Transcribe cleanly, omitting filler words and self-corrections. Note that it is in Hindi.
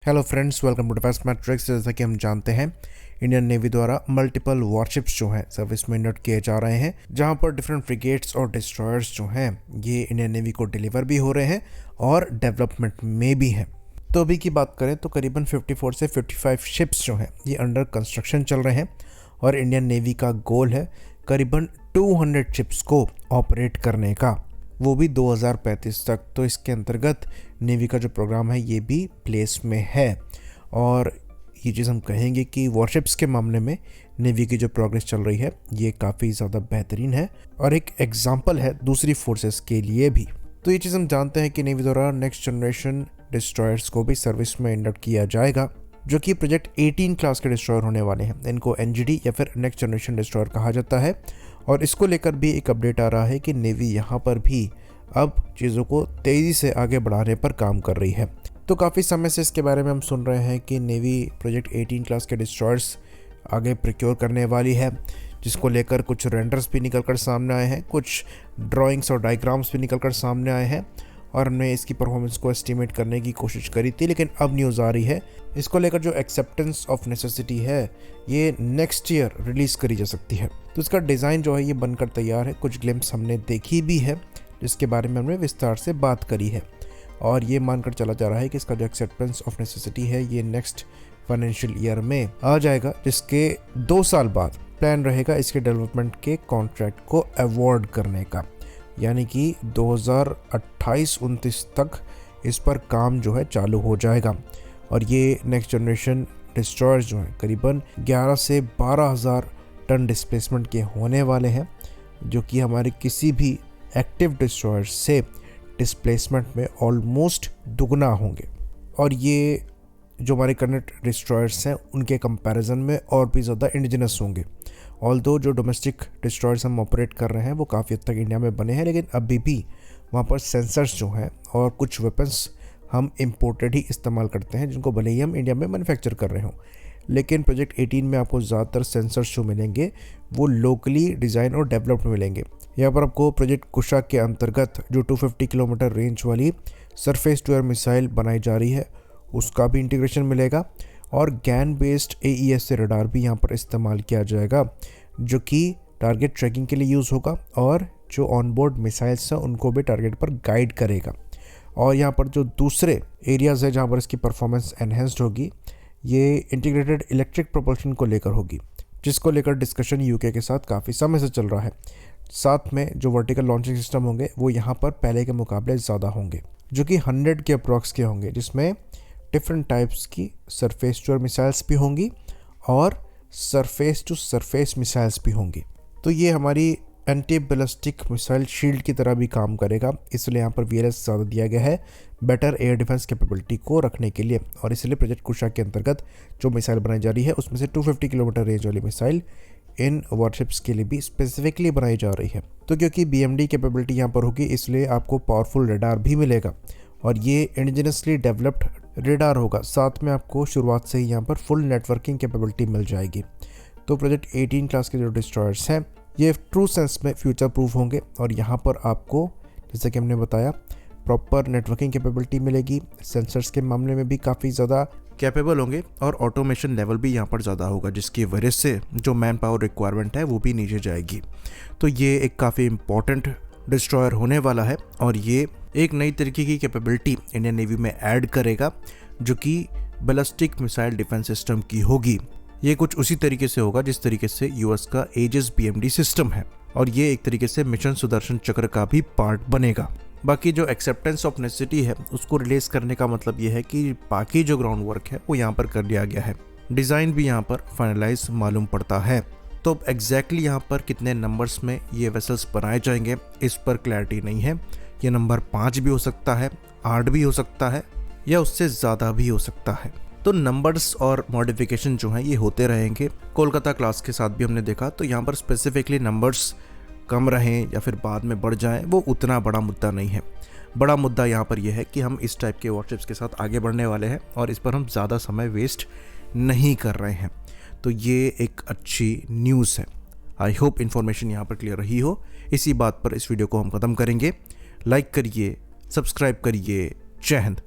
Hello friends, welcome to defence matrix. जैसा कि हम जानते हैं, इंडियन नेवी द्वारा मल्टीपल वॉरशिप्स जो हैं सर्विस में इंडक्ट किए जा रहे हैं, जहां पर डिफरेंट फ्रिगेट्स और डिस्ट्रॉयर्स जो हैं ये इंडियन नेवी को डिलीवर भी हो रहे हैं और डेवलपमेंट में भी हैं। तो अभी की बात करें तो करीबन 54 से 55 शिप्स जो हैं ये अंडर कंस्ट्रक्शन चल रहे हैं और इंडियन नेवी का गोल है करीबन 200 शिप्स को ऑपरेट करने का, वो भी 2035 तक। तो इसके अंतर्गत नेवी का जो प्रोग्राम है ये भी प्लेस में है और ये चीज़ हम कहेंगे कि वॉरशिप्स के मामले में नेवी की जो प्रोग्रेस चल रही है ये काफ़ी ज़्यादा बेहतरीन है और एक एग्जाम्पल है दूसरी फोर्सेस के लिए भी। तो ये चीज़ हम जानते हैं कि नेवी द्वारा नेक्स्ट जनरेशन डिस्ट्रॉयर्स को भी सर्विस में इंडक्ट किया जाएगा, जो कि प्रोजेक्ट 18 क्लास के डिस्ट्रॉयर होने वाले हैं। इनको एनजीडी या फिर नेक्स्ट जनरेशन डिस्ट्रॉयर कहा जाता है और इसको लेकर भी एक अपडेट आ रहा है कि नेवी यहाँ पर भी अब चीज़ों को तेज़ी से आगे बढ़ाने पर काम कर रही है। तो काफ़ी समय से इसके बारे में हम सुन रहे हैं कि नेवी प्रोजेक्ट 18 क्लास के डिस्ट्रॉयर्स आगे प्रोक्योर करने वाली है, जिसको लेकर कुछ रेंडर्स भी निकलकर सामने आए हैं, कुछ ड्राइंग्स और डायग्राम्स भी निकलकर सामने आए हैं और हमने इसकी परफॉर्मेंस को एस्टिमेट करने की कोशिश करी थी। लेकिन अब न्यूज़ आ रही है इसको लेकर जो एक्सेप्टेंस ऑफ नेसेसिटी है ये नेक्स्ट ईयर रिलीज़ करी जा सकती है। तो इसका डिज़ाइन जो है ये बनकर तैयार है, कुछ ग्लिम्स हमने देखी भी है जिसके बारे में हमने विस्तार से बात करी है और ये मानकर चला जा रहा है कि इसका जो एक्सेप्टेंस ऑफ नेसेसिटी है ये नेक्स्ट फाइनेंशियल ईयर में आ जाएगा, जिसके 2 साल बाद प्लान रहेगा इसके डेवलपमेंट के कॉन्ट्रैक्ट को अवॉर्ड करने का, यानी कि 2028-29 तक इस पर काम जो है चालू हो जाएगा। और ये नेक्स्ट जनरेशन डिस्ट्रॉयर्स जो हैं करीबन 11 से 12,000 टन डिस्प्लेसमेंट के होने वाले हैं, जो कि हमारे किसी भी एक्टिव डिस्ट्रॉयर्स से डिस्प्लेसमेंट में ऑलमोस्ट दुगना होंगे और ये जो हमारे करंट डिस्ट्रॉयर्स हैं उनके कंपैरिजन में और भी ज़्यादा इंडिजिनस होंगे। ऑल्दो जो डोमेस्टिक डिस्ट्रॉयर्स हम ऑपरेट कर रहे हैं वो काफ़ी हद तक इंडिया में बने हैं, लेकिन अभी भी वहाँ पर सेंसर्स जो हैं और कुछ वेपन्स हम इम्पोर्टेड ही इस्तेमाल करते हैं, जिनको भले ही हम इंडिया में मैन्युफैक्चर कर रहे हों। लेकिन प्रोजेक्ट 18 में आपको ज़्यादातर सेंसर्स जो मिलेंगे वो लोकली डिज़ाइन और डेवलप्ड मिलेंगे। यहाँ पर आपको प्रोजेक्ट कुशा के अंतर्गत जो 250 किलोमीटर रेंज वाली सरफेस टू एयर मिसाइल बनाई जा रही है उसका भी इंटीग्रेशन मिलेगा और गैन बेस्ड AES से रडार भी यहाँ पर इस्तेमाल किया जाएगा, जो कि टारगेट ट्रैकिंग के लिए यूज़ होगा और जो ऑनबोर्ड मिसाइल्स हैं उनको भी टारगेट पर गाइड करेगा। और यहाँ पर जो दूसरे एरियाज़ है जहाँ पर इसकी परफॉर्मेंस एनहेंस्ड होगी ये इंटीग्रेटेड इलेक्ट्रिक प्रोपल्शन को लेकर होगी, जिसको लेकर डिस्कशन UK के साथ काफ़ी समय से चल रहा है। साथ में जो वर्टिकल लॉन्चिंग सिस्टम होंगे वो यहाँ पर पहले के मुकाबले ज़्यादा होंगे, जो कि 100 के अप्रॉक्स के होंगे, जिसमें डिफरेंट टाइप्स की सरफेस टू एयर मिसाइल्स भी होंगी और सरफेस टू सरफेस मिसाइल्स भी होंगी। तो ये हमारी एंटी बैलिस्टिक मिसाइल शील्ड की तरह भी काम करेगा, इसलिए यहाँ पर VLS ज़्यादा दिया गया है बेटर एयर डिफेंस कैपेबिलिटी को रखने के लिए। और इसलिए प्रोजेक्ट कुशा के अंतर्गत जो मिसाइल बनाई जा रही है उसमें से 250 किलोमीटर रेंज वाली मिसाइल इन वॉरशिप्स के लिए भी स्पेसिफिकली बनाई जा रही है। तो क्योंकि BMD कैपेबिलिटी यहाँ पर होगी इसलिए आपको पावरफुल रेडार भी मिलेगा और ये इंडिजिनसली डेवलप्ड रेडार होगा। साथ में आपको शुरुआत से ही यहाँ पर फुल नेटवर्किंग कैपेबिलिटी मिल जाएगी। तो प्रोजेक्ट 18 क्लास के जो डिस्ट्रॉयर्स हैं ये ट्रू सेंस में फ्यूचर प्रूफ होंगे और यहाँ पर आपको जैसे कि हमने बताया प्रॉपर नेटवर्किंग कैपेबिलिटी मिलेगी, सेंसर्स के मामले में भी काफ़ी ज़्यादा कैपेबल होंगे और ऑटोमेशन लेवल भी यहाँ पर ज़्यादा होगा, जिसकी वजह से जो मैन पावर रिक्वायरमेंट है वो भी नीचे जाएगी। तो ये एक काफ़ी इम्पॉर्टेंट डिस्ट्रॉयर होने वाला है और ये एक नई तरीके की कैपेबिलिटी इंडियन नेवी में ऐड करेगा, जो कि बैलिस्टिक मिसाइल डिफेंस सिस्टम की होगी। ये कुछ उसी तरीके से होगा जिस तरीके से US का एजिस BMD सिस्टम है और ये एक तरीके से मिशन सुदर्शन चक्र का भी पार्ट बनेगा। बाकी जो एक्सेप्टेंस ऑफ नेसेसिटी है उसको रिलीज करने का मतलब ये है कि बाकी जो ग्राउंड वर्क है वो यहाँ पर कर लिया गया है, डिज़ाइन भी यहाँ पर फाइनलाइज मालूम पड़ता है। तो एग्जैक्टली यहाँ पर कितने नंबर्स में ये वेसल्स बनाए जाएंगे इस पर क्लैरिटी नहीं है। ये नंबर 5 भी हो सकता है, 8 भी हो सकता है या उससे ज़्यादा भी हो सकता है। तो नंबर्स और मॉडिफिकेशन जो हैं ये होते रहेंगे। कोलकाता क्लास के साथ भी हमने देखा, तो यहाँ पर स्पेसिफिकली नंबर्स कम रहें या फिर बाद में बढ़ जाएं वो उतना बड़ा मुद्दा नहीं है। बड़ा मुद्दा यहाँ पर यह है कि हम इस टाइप के वॉरशिप्स के साथ आगे बढ़ने वाले हैं और इस पर हम ज़्यादा समय वेस्ट नहीं कर रहे हैं। तो ये एक अच्छी न्यूज़ है। आई होप इन्फॉर्मेशन यहाँ पर क्लियर रही हो। इसी बात पर इस वीडियो को हम ख़त्म करेंगे। लाइक करिए, सब्सक्राइब करिए। जय हिंद।